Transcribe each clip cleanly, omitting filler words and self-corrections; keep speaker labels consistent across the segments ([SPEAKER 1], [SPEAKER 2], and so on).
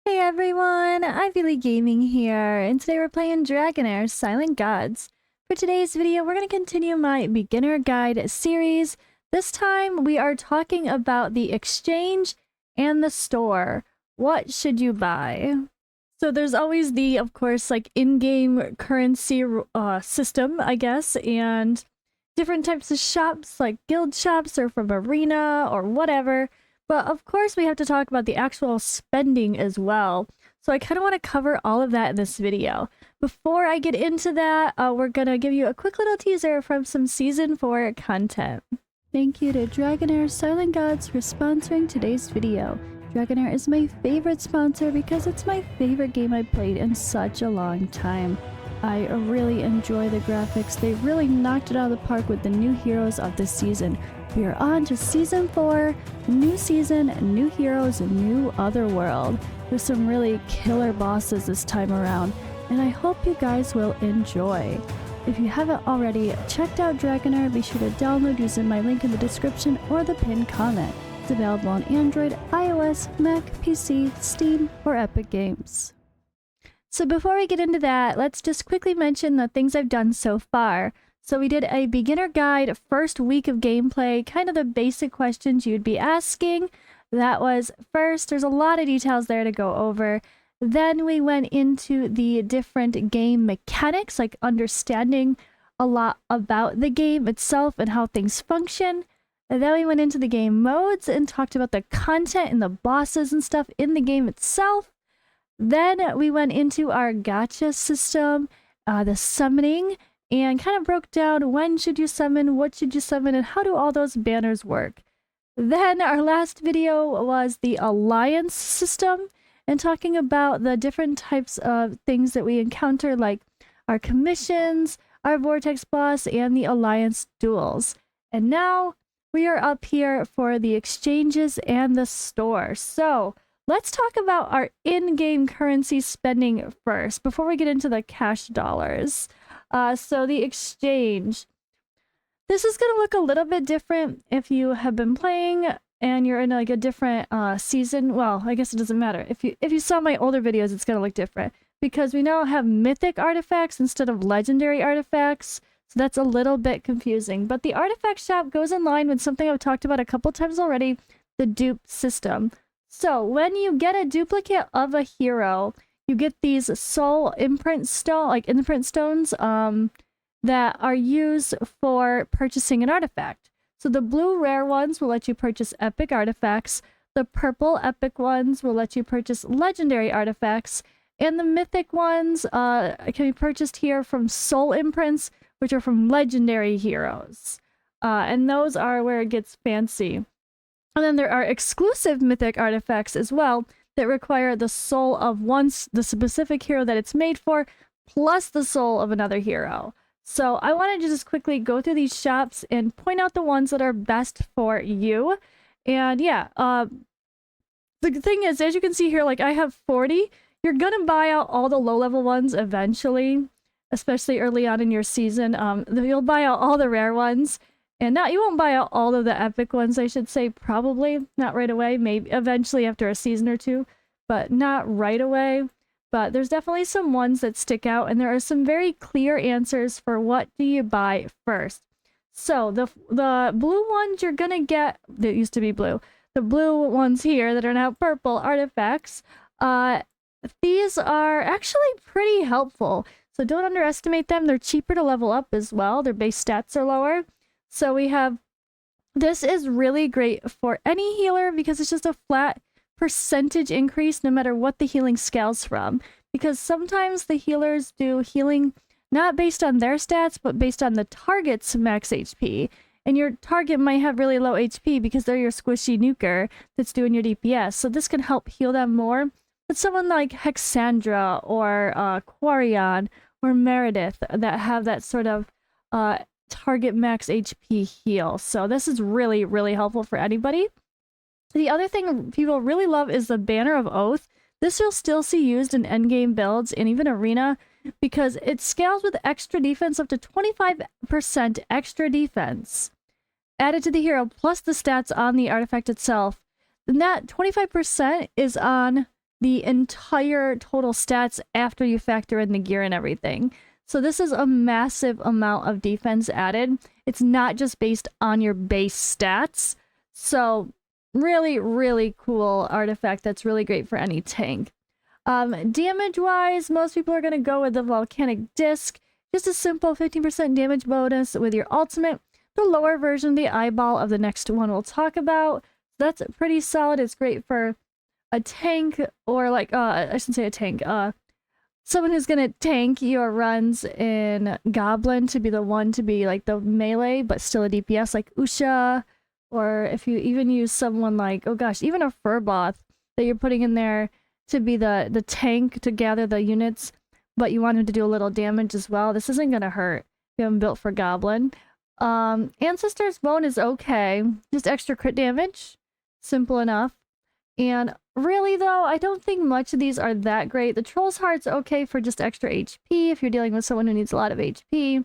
[SPEAKER 1] Hey everyone, Ivy Gaming here, and today we're playing Dragonheir Silent Gods. For today's video, we're going to continue my beginner guide series. This time we are talking about the exchange and the store. What should you buy? So there's always the, of course, like in-game currency system, I guess, and different types of shops like guild shops or from arena or whatever. But of course, we have to talk about the actual spending as well. So I kind of want to cover all of that in this video. Before I get into that, we're going to give you a quick little teaser from some Season 4 content. Thank you to Dragonheir Silent Gods for sponsoring today's video. Dragonheir is my favorite sponsor because it's my favorite game I've played in such a long time. I really enjoy the graphics. They really knocked it out of the park with the new heroes of this season. We are on to Season 4, new season, new heroes, new Otherworld. There's some really killer bosses this time around, and I hope you guys will enjoy. If you haven't already checked out Dragonheir, be sure to download using my link in the description or the pinned comment. It's available on Android, iOS, Mac, PC, Steam, or Epic Games. So before we get into that, let's just quickly mention the things I've done so far. So we did a beginner guide, first week of gameplay, kind of the basic questions you'd be asking. That was first. There's a lot of details there to go over. Then we went into the different game mechanics, like understanding a lot about the game itself and how things function. And then we went into the game modes and talked about the content and the bosses and stuff in the game itself. Then we went into our gacha system, the summoning, and kind of broke down when should you summon, what should you summon, and how do all those banners work. Then our last video was the alliance system and talking about the different types of things that we encounter, like our commissions, our vortex boss, and the alliance duels. And now we are up here for the exchanges and the store. So let's talk about our in-game currency spending first before we get into the cash dollars. So the exchange. This is going to look a little bit different if you have been playing and you're in like a different season. Well, I guess it doesn't matter. If you saw my older videos, it's going to look different because we now have mythic artifacts instead of legendary artifacts. So that's a little bit confusing. But the artifact shop goes in line with something I've talked about a couple times already, the dupe system. So when you get a duplicate of a hero, you get these soul imprint stones that are used for purchasing an artifact. So the blue rare ones will let you purchase epic artifacts, the purple epic ones will let you purchase legendary artifacts, and the mythic ones can be purchased here from soul imprints, which are from legendary heroes. And those are where it gets fancy. And then there are exclusive mythic artifacts as well that require the soul of the specific hero that it's made for, plus the soul of another hero. So I wanted to just quickly go through these shops and point out the ones that are best for you. And yeah, the thing is, as you can see here, like I have 40. You're gonna buy out all the low-level ones eventually, especially early on in your season. You'll buy out all the rare ones. And now you won't buy out all of the epic ones, I should say, probably. Not right away, maybe eventually after a season or two, but not right away. But there's definitely some ones that stick out, and there are some very clear answers for what do you buy first. So the blue ones you're gonna get, that used to be blue, the blue ones here that are now purple artifacts, these are actually pretty helpful. So don't underestimate them. They're cheaper to level up as well. Their base stats are lower. So we have, this is really great for any healer because it's just a flat percentage increase no matter what the healing scales from. Because sometimes the healers do healing not based on their stats, but based on the target's max HP. And your target might have really low HP because they're your squishy nuker that's doing your DPS. So this can help heal them more. But someone like Hexandra or Quarion or Meredith that have that sort of target max HP heal. So this is really, really helpful for anybody. The other thing people really love is the Banner of Oath. This you'll still see used in endgame builds and even arena because it scales with extra defense up to 25% extra defense added to the hero plus the stats on the artifact itself. And that 25% is on the entire total stats after you factor in the gear and everything. So this is a massive amount of defense added. It's not just based on your base stats. So really, really cool artifact that's really great for any tank. Damage-wise, most people are going to go with the Volcanic Disc. Just a simple 15% damage bonus with your ultimate. The lower version, the eyeball of the next one we'll talk about. That's pretty solid. It's great for a tank, or like, I shouldn't say a tank, someone who's gonna tank your runs in Goblin to be the one to be like the melee, but still a DPS, like Usha, or if you even use someone like, oh gosh, even a Furboth that you're putting in there to be the tank to gather the units, but you want him to do a little damage as well. This isn't gonna hurt. You have him built for Goblin. Ancestor's Bone is okay. Just extra crit damage. Simple enough. And really though, I don't think much of these are that great. The Troll's Heart's okay for just extra HP if you're dealing with someone who needs a lot of HP.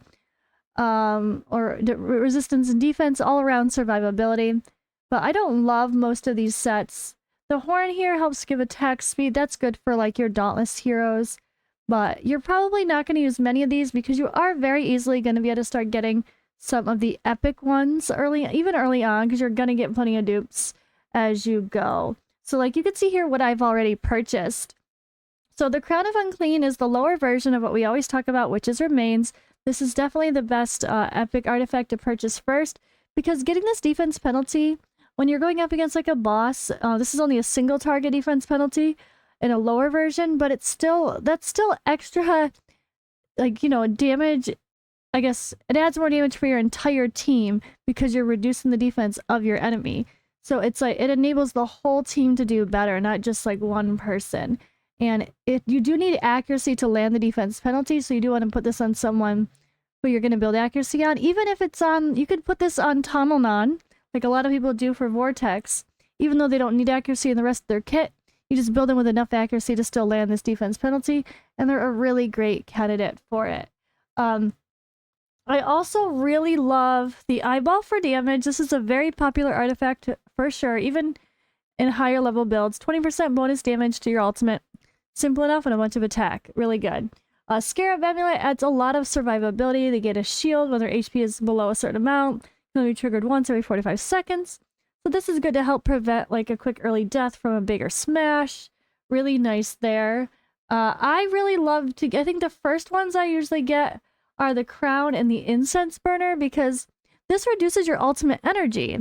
[SPEAKER 1] Or resistance and defense, all around survivability. But I don't love most of these sets. The Horn here helps give attack speed. That's good for like your Dauntless heroes. But you're probably not going to use many of these because you are very easily going to be able to start getting some of the epic ones even early on, because you're going to get plenty of dupes as you go. So like you can see here what I've already purchased. So the Crown of Unclean is the lower version of what we always talk about, Witch's Remains. This is definitely the best epic artifact to purchase first, because getting this defense penalty when you're going up against like a boss, this is only a single target defense penalty in a lower version, but that's still extra, like, you know, damage. I guess it adds more damage for your entire team because you're reducing the defense of your enemy. So it's like it enables the whole team to do better, not just like one person. And you do need accuracy to land the defense penalty, so you do want to put this on someone who you're going to build accuracy on. Even if it's on, you could put this on Tomelnon, like a lot of people do for Vortex. Even though they don't need accuracy in the rest of their kit, you just build them with enough accuracy to still land this defense penalty, and they're a really great candidate for it. I also really love the Eyeball for damage. This is a very popular artifact for sure, even in higher level builds. 20% bonus damage to your ultimate. Simple enough and a bunch of attack. Really good. Scarab Amulet adds a lot of survivability. They get a shield when their HP is below a certain amount. Can only be triggered once every 45 seconds. So this is good to help prevent like a quick early death from a bigger smash. Really nice there. I really love I think the first ones I usually get are the Crown and the Incense Burner, because this reduces your ultimate energy.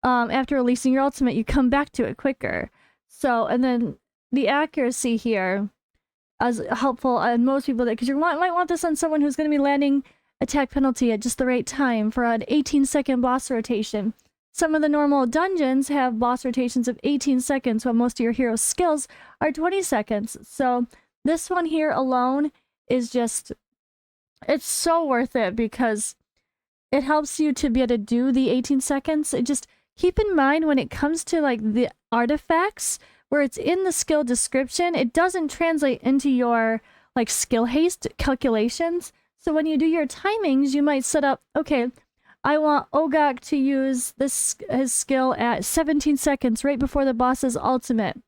[SPEAKER 1] After releasing your ultimate, you come back to it quicker. So, and then the accuracy here is helpful on most people, because you might want this on someone who's going to be landing attack penalty at just the right time for an 18-second boss rotation. Some of the normal dungeons have boss rotations of 18 seconds, while most of your hero skills are 20 seconds. So this one here alone is just, it's so worth it because it helps you to be able to do the 18 seconds. It just, keep in mind when it comes to like the artifacts where it's in the skill description, it doesn't translate into your like skill haste calculations. So when you do your timings, you might set up, okay, I want Ogak to use his skill at 17 seconds right before the boss's ultimate.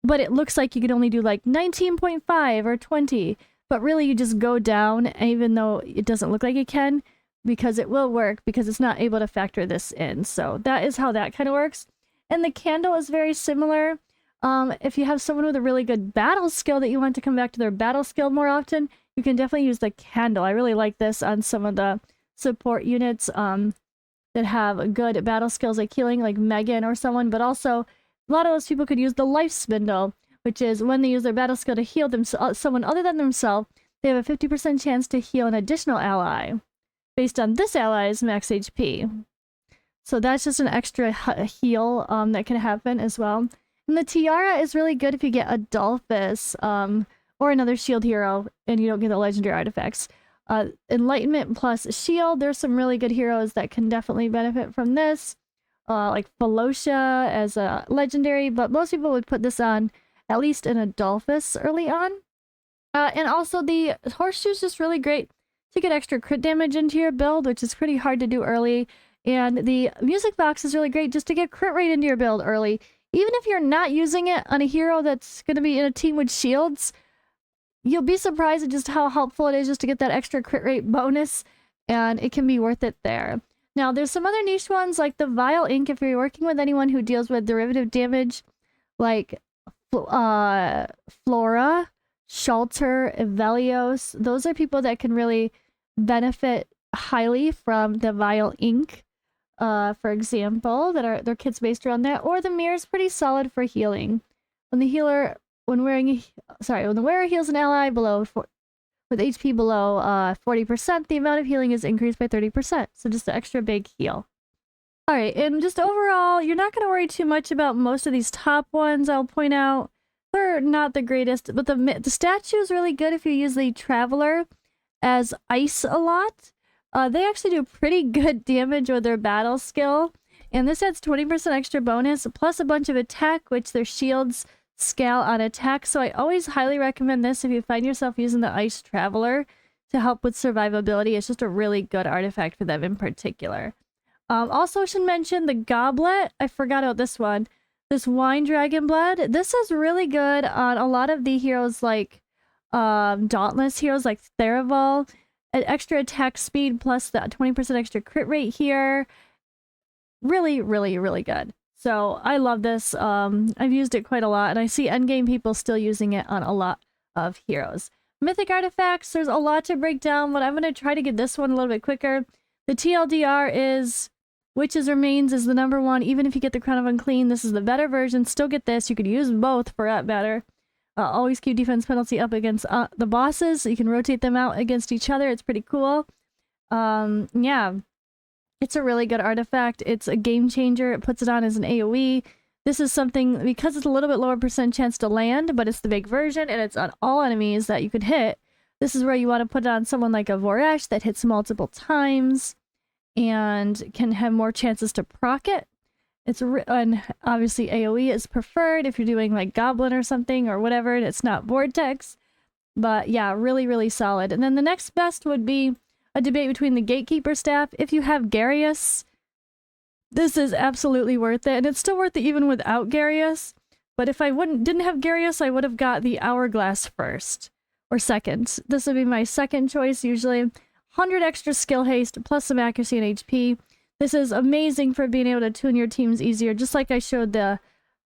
[SPEAKER 1] But it looks like you can only do like 19.5 or 20. But really you just go down, even though it doesn't look like it can, because it will work, because it's not able to factor this in. So that is how that kind of works. And the candle is very similar. If you have someone with a really good battle skill that you want to come back to their battle skill more often, you can definitely use the candle. I really like this on some of the support units that have good battle skills like healing, like Megan or someone, but also a lot of those people could use the life spindle, which is when they use their battle skill to heal someone other than themselves, they have a 50% chance to heal an additional ally based on this ally's max HP. So that's just an extra heal that can happen as well. And the tiara is really good if you get Adolphus or another shield hero and you don't get the legendary artifacts. Enlightenment plus shield, there's some really good heroes that can definitely benefit from this. Like Philosha as a legendary, but most people would put this on at least an Adolphus early on. And also the horseshoe is just really great to get extra crit damage into your build, which is pretty hard to do early. And the music box is really great just to get crit rate into your build early. Even if you're not using it on a hero that's going to be in a team with shields, you'll be surprised at just how helpful it is just to get that extra crit rate bonus, and it can be worth it there. Now, there's some other niche ones like the Vile Ink if you're working with anyone who deals with derivative damage, like Flora, Shelter, Evelios. Those are people that can really benefit highly from the Vile Ink, for example, that are their kits based around that. Or the Mirror is pretty solid for healing. When the wearer heals an ally with HP below 40%, the amount of healing is increased by 30%. So just an extra big heal. All right, and just overall, you're not going to worry too much about most of these top ones. I'll point out they're not the greatest, but the statue is really good if you use the Traveler as ice a lot. They actually do pretty good damage with their battle skill, and this adds 20% extra bonus plus a bunch of attack, which their shields scale on attack. So I always highly recommend this if you find yourself using the Ice Traveler to help with survivability. It's just a really good artifact for them in particular. Also should mention the Goblet. I forgot about this one. This Wine Dragon Blood. This is really good on a lot of the heroes like Dauntless heroes like Theraval. An extra attack speed plus the 20% extra crit rate here. Really, really, really good. So I love this. I've used it quite a lot, and I see endgame people still using it on a lot of heroes. Mythic artifacts, there's a lot to break down, but I'm going to try to get this one a little bit quicker. The TLDR is Witch's Remains is the #1. Even if you get the Crown of Unclean, this is the better version. Still get this. You could use both for that better. Always keep defense penalty up against the bosses, so you can rotate them out against each other. It's pretty cool. Yeah. It's a really good artifact. It's a game changer. It puts it on as an AoE. This is something, because it's a little bit lower percent chance to land, but it's the big version, and it's on all enemies that you could hit. This is where you want to put it on someone like a Voresh that hits multiple times and can have more chances to proc it. And obviously AoE is preferred if you're doing like Goblin or something or whatever, and it's not Vortex. But yeah, really, really solid. And then the next best would be a debate between the Gatekeeper staff. If you have Garius, this is absolutely worth it, and it's still worth it even without Garius. But if I didn't have Garius, I would have got the Hourglass first or second. This would be my second choice usually. 100 extra skill haste plus some accuracy and HP. This is amazing for being able to tune your teams easier, just like I showed the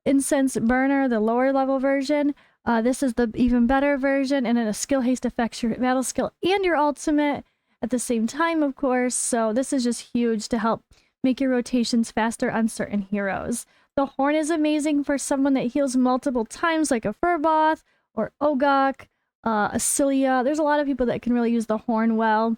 [SPEAKER 1] Incense Burner, the lower level version. This is the even better version, and then a skill haste affects your battle skill and your ultimate at the same time, of course. So this is just huge to help make your rotations faster on certain heroes. The Horn is amazing for someone that heals multiple times, like a Furboth or Ogok, a Cilia. There's a lot of people that can really use the Horn well.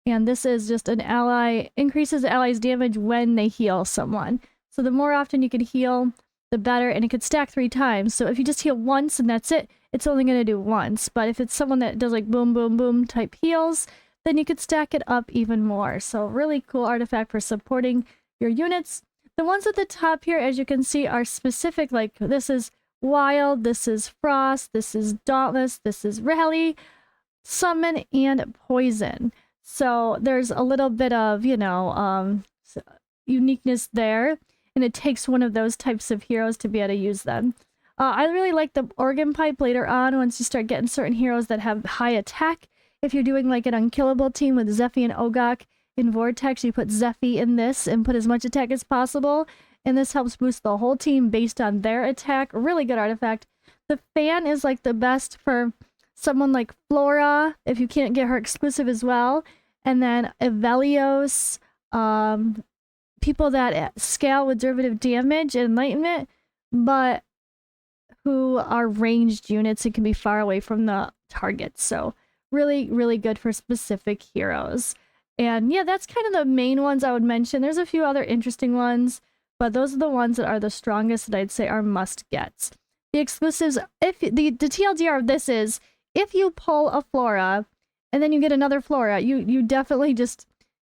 [SPEAKER 1] And this is just an ally, increases the ally's damage when they heal someone. So the more often you can heal, the better, and it could stack 3 times. So if you just heal once and that's it, it's only going to do once. But if it's someone that does like boom, boom, boom type heals, then you could stack it up even more. So really cool artifact for supporting your units. The ones at the top here, as you can see, are specific. Like this is Wild, this is Frost, this is Dauntless, this is Rally, Summon, and Poison. So there's a little bit of, you know, uniqueness there, and it takes one of those types of heroes to be able to use them. I really like the Organ Pipe later on once you start getting certain heroes that have high attack. If you're doing like an unkillable team with Zephy and Ogok in Vortex, you put Zephy in this and put as much attack as possible, and this helps boost the whole team based on their attack. Really good artifact. The Fan is like the best for someone like Flora, if you can't get her exclusive as well. And then Evelios, people that scale with derivative damage and enlightenment, but who are ranged units and can be far away from the target. So really, really good for specific heroes. And yeah, that's kind of the main ones I would mention. There's a few other interesting ones, but those are the ones that are the strongest that I'd say are must-gets. The exclusives, if the TLDR of this is, if you pull a Flora, and then you get another Flora, you definitely just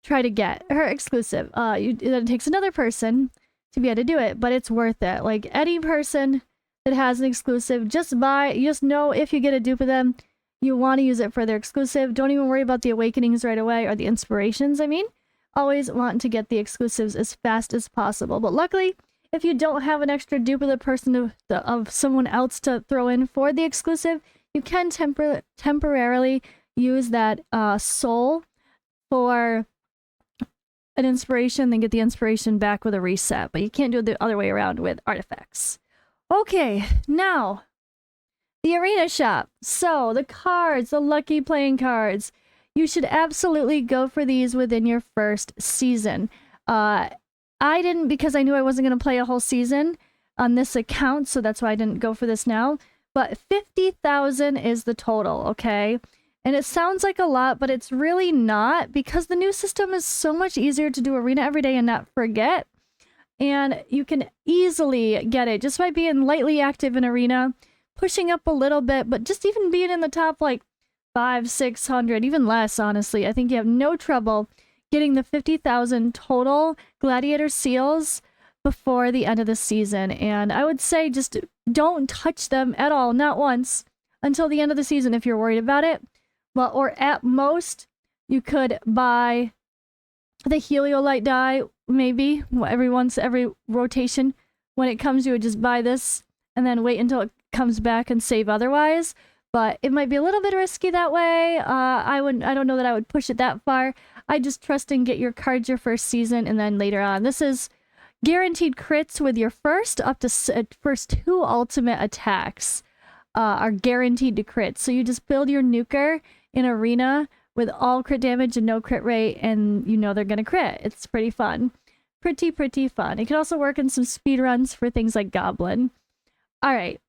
[SPEAKER 1] try to get her exclusive. It takes another person to be able to do it, but it's worth it. Like any person that has an exclusive, just know if you get a dupe of them, you want to use it for their exclusive. Don't even worry about the awakenings right away, or the inspirations, I mean. Always want to get the exclusives as fast as possible. But luckily, if you don't have an extra dupe of the person of someone else to throw in for the exclusive, you can temporarily use that soul for an inspiration, then get the inspiration back with a reset. But you can't do it the other way around with artifacts. Okay, now the arena shop. So the cards, the lucky playing cards. You should absolutely go for these within your first season. I didn't, because I knew I wasn't going to play a whole season on this account, so that's why I didn't go for this now. But 50,000 is the total, okay? And it sounds like a lot, but it's really not, because the new system is so much easier to do arena every day and not forget. And you can easily get it just by being lightly active in arena, pushing up a little bit, but just even being in the top like 500-600, even less, honestly. I think you have no trouble getting the 50,000 total gladiator seals before the end of the season. And I would say just don't touch them at all, not once, until the end of the season if you're worried about it. Well, or at most, you could buy the Heliolite die, maybe, every rotation. When it comes, you would just buy this and then wait until it comes back and save otherwise. But it might be a little bit risky that way. I don't know that I would push it that far. I just trust and get your cards your first season, and then later on. This is guaranteed crits with your first up to first 2 ultimate attacks are guaranteed to crit. So you just build your nuker in arena with all crit damage and no crit rate, and you know they're gonna crit. It's pretty fun. Pretty fun. It can also work in some speed runs for things like Goblin. All right.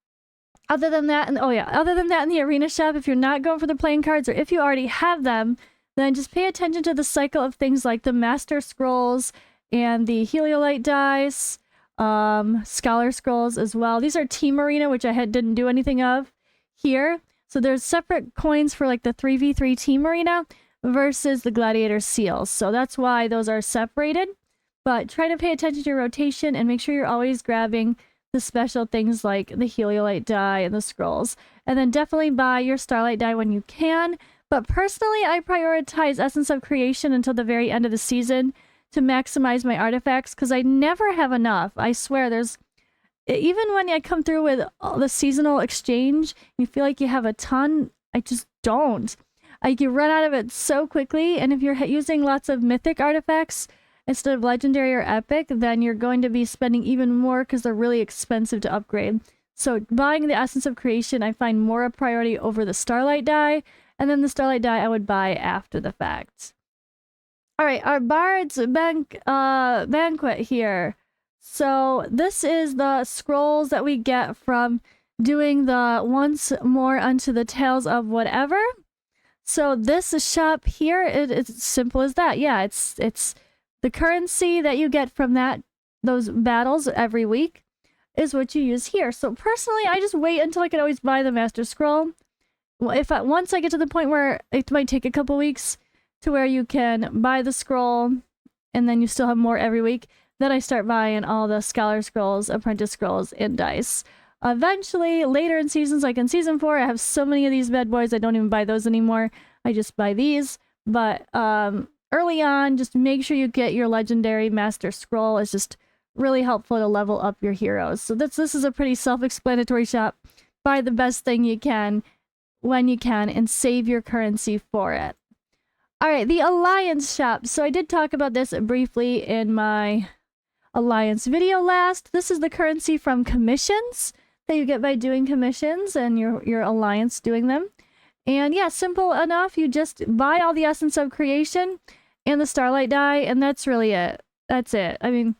[SPEAKER 1] Other than that in the arena shop, if you're not going for the playing cards, or if you already have them, then just pay attention to the cycle of things like the Master Scrolls and the Heliolite dice, Scholar Scrolls as well. These are Team Arena, which I didn't do anything of here. So there's separate coins for like the 3v3 Team Arena versus the Gladiator Seals. So that's why those are separated. But try to pay attention to your rotation and make sure you're always grabbing the special things like the Heliolite die and the scrolls. And then definitely buy your Starlight die when you can. But personally, I prioritize Essence of Creation until the very end of the season to maximize my artifacts, because I never have enough. I swear, even when I come through with the seasonal exchange, you feel like you have a ton. I just don't. Like, you run out of it so quickly, and if you're using lots of mythic artifacts instead of legendary or epic, then you're going to be spending even more because they're really expensive to upgrade. So buying the Essence of Creation, I find more a priority over the Starlight die, and then the Starlight die I would buy after the fact. All right, our Bard's Banquet here. So this is the scrolls that we get from doing the once more unto the tales of whatever. So this shop here, it's simple as that. Yeah, it's the currency that you get from those battles every week is what you use here. So personally, I just wait until I can always buy the Master Scroll. Well, once I get to the point where it might take a couple weeks to where you can buy the scroll and then you still have more every week, then I start buying all the Scholar Scrolls, Apprentice Scrolls, and dice. Eventually, later in seasons, like in Season 4, I have so many of these bad boys, I don't even buy those anymore. I just buy these. But early on, just make sure you get your Legendary Master Scroll. It's just really helpful to level up your heroes. So this is a pretty self-explanatory shop. Buy the best thing you can when you can and save your currency for it. All right, the Alliance shop. So I did talk about this briefly in my Alliance video last. This is the currency from commissions that you get by doing commissions and your Alliance doing them. And yeah, simple enough. You just buy all the Essence of Creation and the Starlight die, and that's really it. That's it. I mean,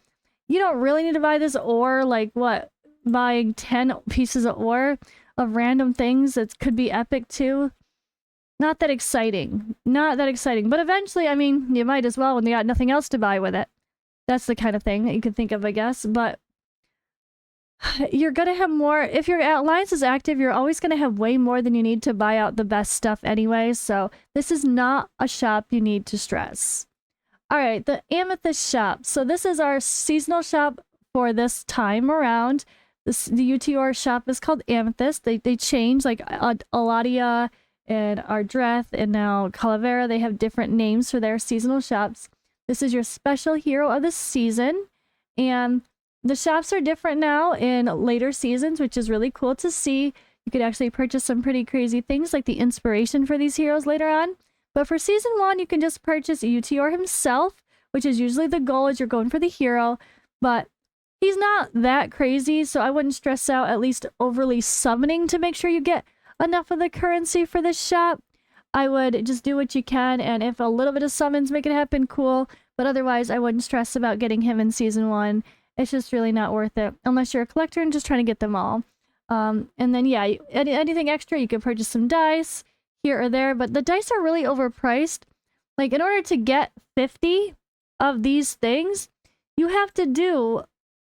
[SPEAKER 1] you don't really need to buy this ore, like what? Buying 10 pieces of ore of random things that could be epic too. Not that exciting. Not that exciting. But eventually, I mean, you might as well when you got nothing else to buy with it. That's the kind of thing that you could think of, I guess. But you're going to have more. If your Alliance is active, you're always going to have way more than you need to buy out the best stuff anyway. So this is not a shop you need to stress. All right, the Amethyst shop. So this is our seasonal shop for this time around. The UTR shop is called Amethyst. They change, like Aladia and Ardreth and now Calavera. They have different names for their seasonal shops. This is your special hero of the season. And The shops are different now in later seasons, which is really cool to see. You could actually purchase some pretty crazy things like the inspiration for these heroes later on. But for season 1, you can just purchase Uteor himself, which is usually the goal as you're going for the hero. But he's not that crazy, so I wouldn't stress out at least overly summoning to make sure you get enough of the currency for this shop. I would just do what you can, and if a little bit of summons make it happen, cool. But otherwise, I wouldn't stress about getting him in season 1. It's just really not worth it, unless you're a collector and just trying to get them all. And then, yeah, anything extra, you could purchase some dice here or there, but the dice are really overpriced. Like, in order to get 50 of these things, you have to do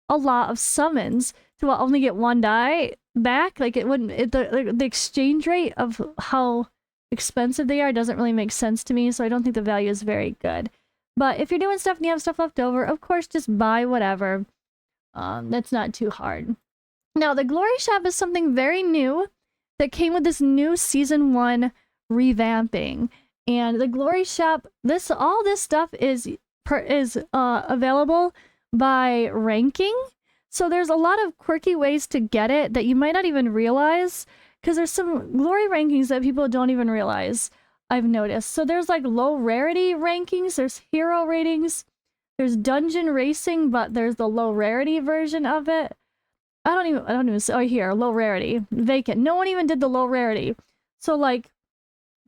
[SPEAKER 1] a lot of summons to only get 1 die back. Like, it wouldn't, the exchange rate of how expensive they are doesn't really make sense to me, so I don't think the value is very good. But if you're doing stuff and you have stuff left over, of course, just buy whatever. That's not too hard. Now, the Glory Shop is something very new that came with this new Season 1 revamping. And the Glory Shop, all this stuff is available by ranking. So there's a lot of quirky ways to get it that you might not even realize, because there's some glory rankings that people don't even realize, I've noticed. So there's like low rarity rankings, there's hero ratings, there's dungeon racing, but there's the low rarity version of it. I don't even oh, here, low rarity, vacant. No one even did the low rarity. So like,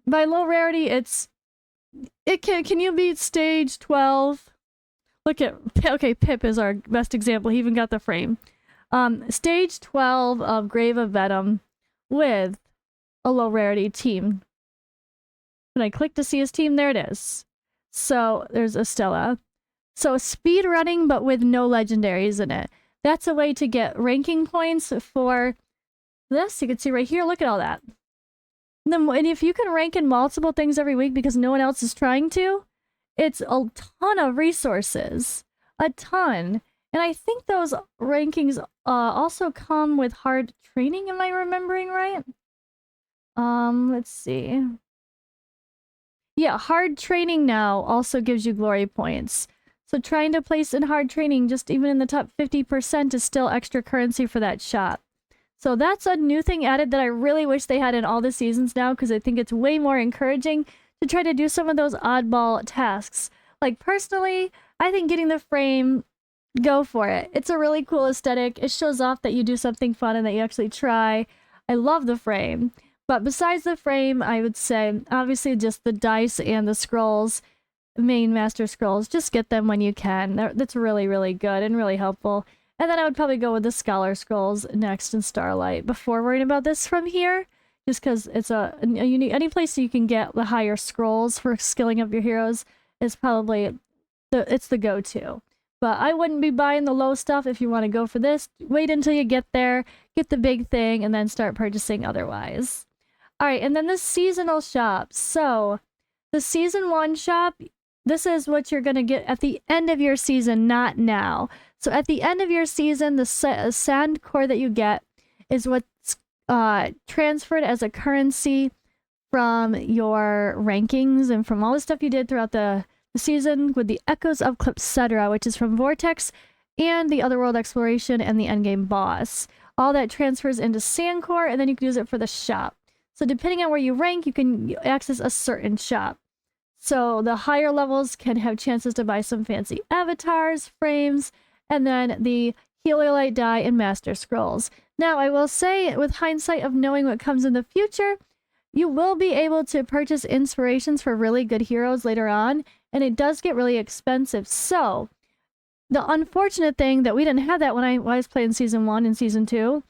[SPEAKER 1] by low rarity, can you beat stage 12? Look at, okay, Pip is our best example. He even got the frame. Stage 12 of Grave of Venom with a low rarity team. When I click to see his team, there it is. So there's Estella. So speed running, but with no legendaries in it. That's a way to get ranking points for this. You can see right here, look at all that. And if you can rank in multiple things every week because no one else is trying to, it's a ton of resources. A ton. And I think those rankings also come with hard training, am I remembering right? Let's see. Yeah, hard training now also gives you glory points. So trying to place in hard training, just even in the top 50%, is still extra currency for that shop. So that's a new thing added that I really wish they had in all the seasons now, because I think it's way more encouraging to try to do some of those oddball tasks. Like, personally, I think getting the frame, go for it. It's a really cool aesthetic. It shows off that you do something fun and that you actually try. I love the frame. But besides the frame, I would say, obviously, just the dice and the scrolls, main master scrolls, just get them when you can. That's really, really good and really helpful. And then I would probably go with the scholar scrolls next in Starlight before worrying about this from here, just because it's a unique, any place you can get the higher scrolls for skilling up your heroes is probably it's the go-to. But I wouldn't be buying the low stuff if you want to go for this. Wait until you get there, get the big thing, and then start purchasing otherwise. All right, and then the seasonal shop. So the season 1 shop, this is what you're going to get at the end of your season, not now. So at the end of your season, the sand core that you get is what's transferred as a currency from your rankings and from all the stuff you did throughout the season with the Echoes of Clypsedra, which is from Vortex and the Otherworld Exploration and the Endgame boss. All that transfers into sand core, and then you can use it for the shop. So depending on where you rank, you can access a certain shop. So the higher levels can have chances to buy some fancy avatars, frames, and then the Heliolite die and Master Scrolls. Now, I will say, with hindsight of knowing what comes in the future, you will be able to purchase inspirations for really good heroes later on, and it does get really expensive. So, the unfortunate thing that we didn't have that when I was playing Season 1 and Season 2,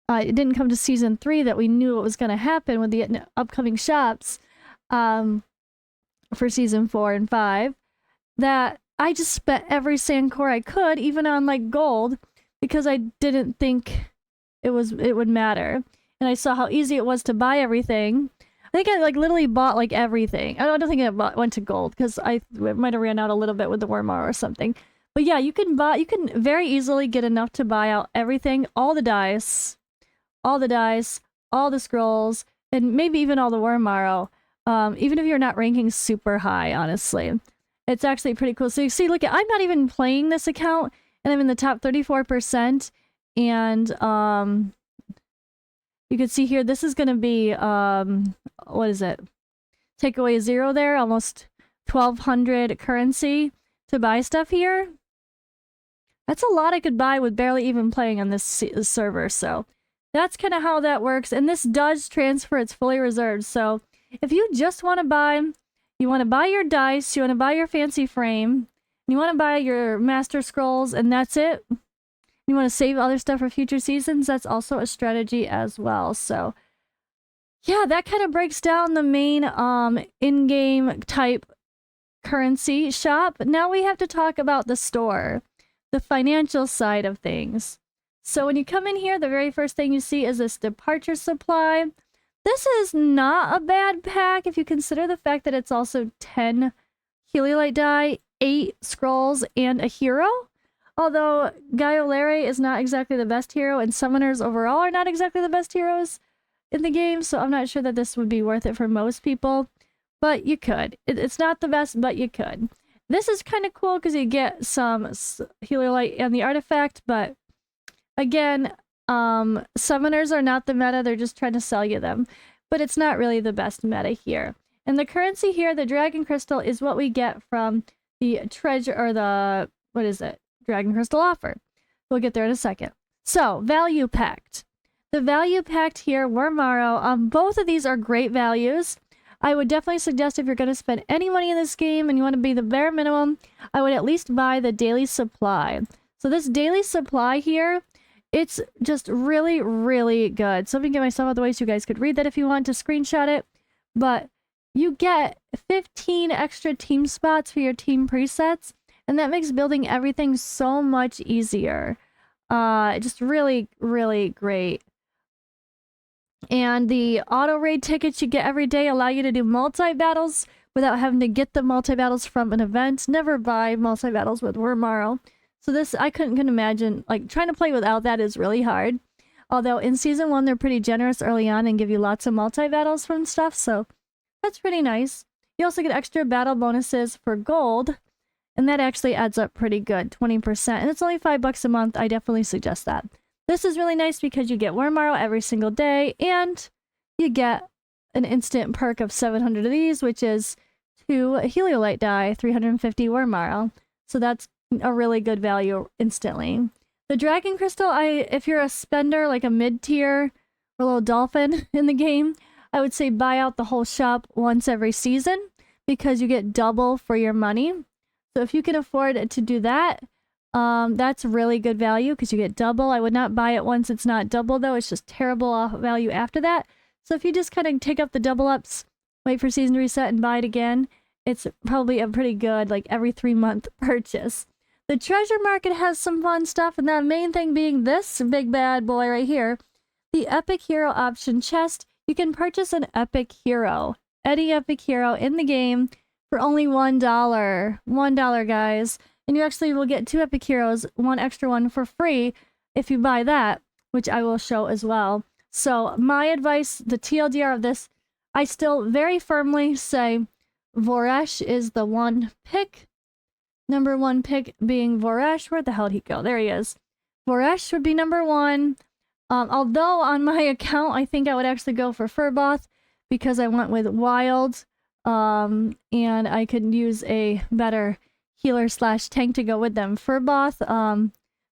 [SPEAKER 1] it didn't come to Season 3 that we knew what was going to happen with the upcoming shops for Season 4 and 5, that I just spent every sand core I could, even on like gold, because I didn't think it would matter. And I saw how easy it was to buy everything. I think I like literally bought like everything. I don't think I went to gold because I might have ran out a little bit with the Wormar or something. But yeah, you can very easily get enough to buy out everything, all the dice, all the scrolls, and maybe even all the Wormar. Even if you're not ranking super high, honestly. It's actually pretty cool. So you see, look, I'm not even playing this account, and I'm in the top 34%. And you can see here, this is going to be, what is it? Take away 0 there, almost 1,200 currency to buy stuff here. That's a lot I could buy with barely even playing on this server, so that's kind of how that works. And this does transfer, it's fully reserved, so if you just want to buy, you want to buy your dice, you want to buy your fancy frame, you want to buy your master scrolls, and that's it. You want to save other stuff for future seasons, that's also a strategy as well. So yeah, that kind of breaks down the main in-game type currency shop. Now we have to talk about the store, the financial side of things. So when you come in here, the very first thing you see is this departure supply. This is not a bad pack if you consider the fact that it's also 10 Heliolite die, 8 scrolls, and a hero. Although Gaiolare is not exactly the best hero, and summoners overall are not exactly the best heroes in the game, so I'm not sure that this would be worth it for most people. But you could. It's not the best, but you could. This is kind of cool because you get some Heliolite and the artifact, but again, summoners are not the meta, they're just trying to sell you them. But it's not really the best meta here. And the currency here, the Dragon Crystal, is what we get from the treasure, or the, what is it? Dragon Crystal offer. We'll get there in a second. So, value packed. The value packed here, Wormaro, both of these are great values. I would definitely suggest if you're going to spend any money in this game and you want to be the bare minimum, I would at least buy the daily supply. So this daily supply here, it's just really, really good. So let me get myself out of the way so you guys could read that if you want to screenshot it. But you get 15 extra team spots for your team presets, and that makes building everything so much easier. Just really, really great. And the auto raid tickets you get every day allow you to do multi-battles without having to get the multi-battles from an event. Never buy multi-battles with Wormaro. So this, I couldn't imagine, like, trying to play without that is really hard. Although in Season 1, they're pretty generous early on and give you lots of multi-battles from stuff, so that's pretty nice. You also get extra battle bonuses for gold, and that actually adds up pretty good, 20%. And it's only $5 a month. I definitely suggest that. This is really nice because you get Wormaro every single day, and you get an instant perk of 700 of these, which is 2 Heliolite die, 350 Wormaro. So that's a really good value instantly. The Dragon Crystal, if you're a spender, like a mid-tier or a little dolphin in the game, I would say buy out the whole shop once every season because you get double for your money. So if you can afford to do that, that's really good value because you get double. I would not buy it once it's not double though. It's just terrible off value after that. So if you just kind of take up the double ups, wait for season to reset and buy it again, it's probably a pretty good, like, every 3-month purchase. The treasure market has some fun stuff, and the main thing being this big bad boy right here, the epic hero option chest. You can purchase an epic hero, any epic hero in the game for only $1. $1, guys. And you actually will get 2 epic heroes, 1 extra one for free if you buy that, which I will show as well. So my advice, the TLDR of this, I still very firmly say Voresh is the one pick. Number 1 pick being Voresh. Where the hell did he go? There he is. Voresh would be number 1. Although on my account, I think I would actually go for Furboth because I went with Wild. And I could use a better healer / tank to go with them. Furboth,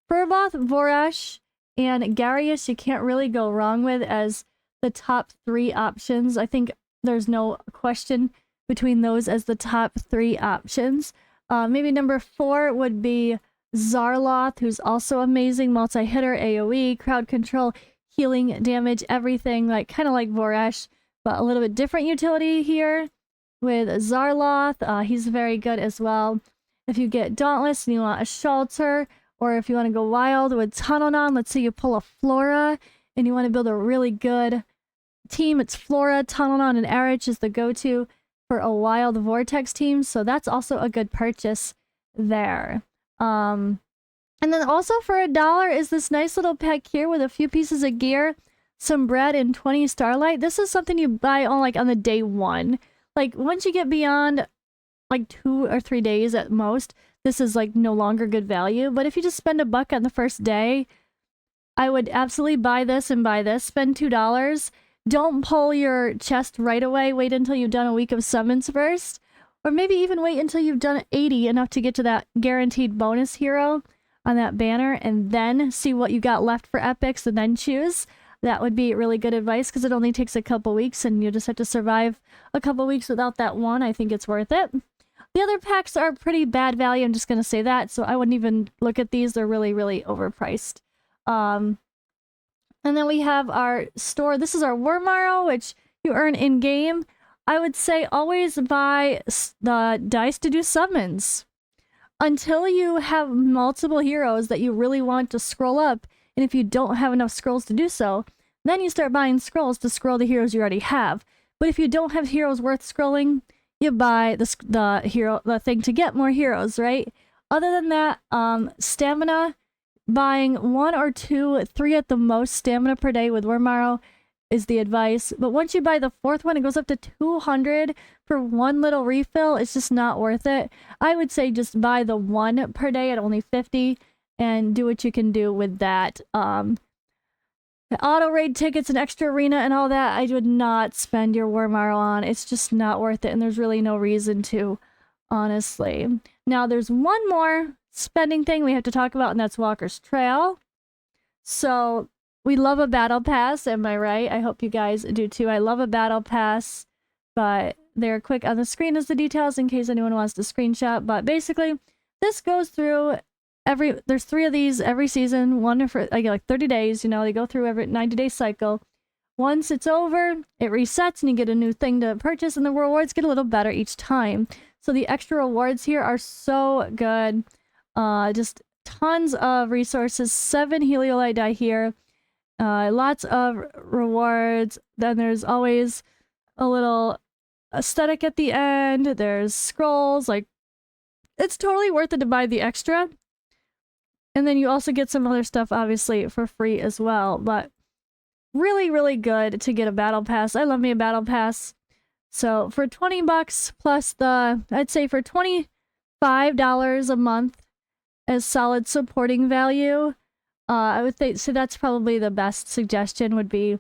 [SPEAKER 1] Voresh, and Garius you can't really go wrong with as the top 3 options. I think there's no question between those as the top 3 options. Maybe number 4 would be Zarloth, who's also amazing. Multi-hitter, AoE, crowd control, healing, damage, everything. Like, kind of like Voresh, but a little bit different utility here with Zarloth. He's very good as well. If you get Dauntless and you want a shelter, or if you want to go wild with Tunnelon, let's say you pull a Flora and you want to build a really good team, it's Flora, Tunnelon, and Erich is the go-to for a wild Vortex team, so that's also a good purchase there. And then also for $1 is this nice little pack here with a few pieces of gear, some bread, and 20 Starlight. This is something you buy on, like, on the day 1. Like, once you get beyond like 2 or 3 days at most, this is like no longer good value. But if you just spend $1 on the first day, I would absolutely buy this and buy this. Spend $2. Don't pull your chest right away. Wait until you've done a week of summons first. Or maybe even wait until you've done 80 enough to get to that guaranteed bonus hero on that banner, and then see what you got left for epics and then choose. That would be really good advice because it only takes a couple weeks and you just have to survive a couple weeks without that one. I think it's worth it. The other packs are pretty bad value. I'm just going to say that. So I wouldn't even look at these. They're really, really overpriced. And then we have our store. This is our Wormaro, which you earn in game. I would say always buy the dice to do summons until you have multiple heroes that you really want to scroll up. And if you don't have enough scrolls to do so, then you start buying scrolls to scroll the heroes you already have. But if you don't have heroes worth scrolling, you buy the thing to get more heroes, right? Other than that, stamina, buying 1 or 2, 3 at the most stamina per day with Wormaro is the advice. But once you buy the 4th one, it goes up to 200 for one little refill. It's just not worth it. I would say just buy the 1 per day at only 50 and do what you can do with that. The auto raid tickets and extra arena and all that, I would not spend your Wormaro on. It's just not worth it, and there's really no reason to, honestly. Now, there's one more spending thing we have to talk about, and that's Walker's Trail. So we love a battle pass, am I right? I hope you guys do too. I love a battle pass, but they're quick on the screen as the details in case anyone wants to screenshot. But basically, this goes through there's 3 of these every season, one for like 30 days, you know, they go through every 90-day cycle. Once it's over, it resets and you get a new thing to purchase, and the rewards get a little better each time. So the extra rewards here are so good. Just tons of resources, 7 Heliolite die here. Lots of rewards. Then there's always a little aesthetic at the end. There's scrolls. Like, it's totally worth it to buy the extra. And then you also get some other stuff, obviously, for free as well. But really, really good to get a battle pass. I love me a battle pass. So for $20 plus I'd say for $25 a month as solid supporting value, I would say that's probably the best suggestion would be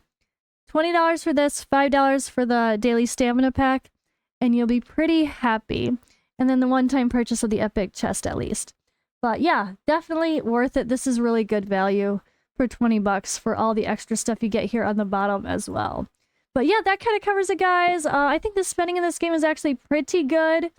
[SPEAKER 1] $20 for this, $5 for the daily stamina pack, and you'll be pretty happy. And then the one-time purchase of the epic chest at least. But yeah, definitely worth it. This is really good value for $20 for all the extra stuff you get here on the bottom as well. But yeah, that kind of covers it, guys. I think the spending in this game is actually pretty good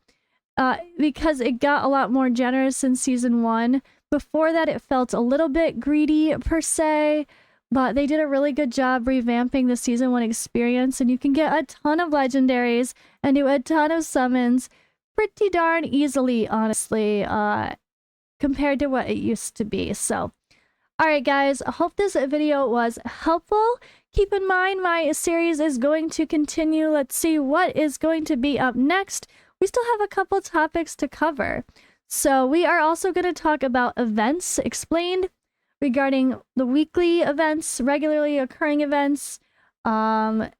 [SPEAKER 1] because it got a lot more generous in Season 1. Before that, it felt a little bit greedy per se, but they did a really good job revamping the Season 1 experience, and you can get a ton of legendaries and do a ton of summons pretty darn easily, honestly, compared to what it used to be. So, alright guys, I hope this video was helpful. Keep in mind my series is going to continue. Let's see what is going to be up next. We still have a couple topics to cover. So we are also going to talk about events explained regarding the weekly events, regularly occurring events, and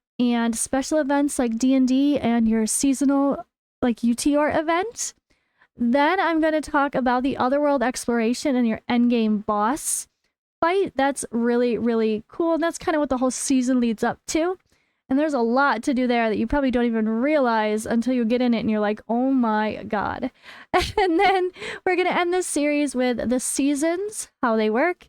[SPEAKER 1] special events like D&D and your seasonal like UTR event. Then I'm going to talk about the Otherworld exploration and your endgame boss fight. That's really, really cool. And that's kind of what the whole season leads up to. And there's a lot to do there that you probably don't even realize until you get in it and you're like, oh my god. And then we're going to end this series with the seasons, how they work,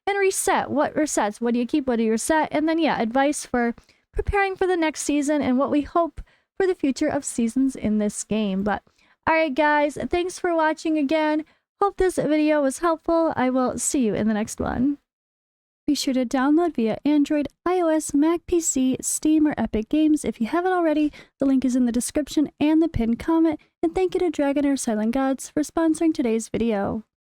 [SPEAKER 1] and reset. What resets? What do you keep? What do you reset? And then, yeah, advice for preparing for the next season and what we hope for the future of seasons in this game. But alright guys, thanks for watching again. Hope this video was helpful. I will see you in the next one. Be sure to download via Android, iOS, Mac PC, Steam, or Epic Games if you haven't already. The link is in the description and the pinned comment. And thank you to Dragonheir Silent Gods for sponsoring today's video.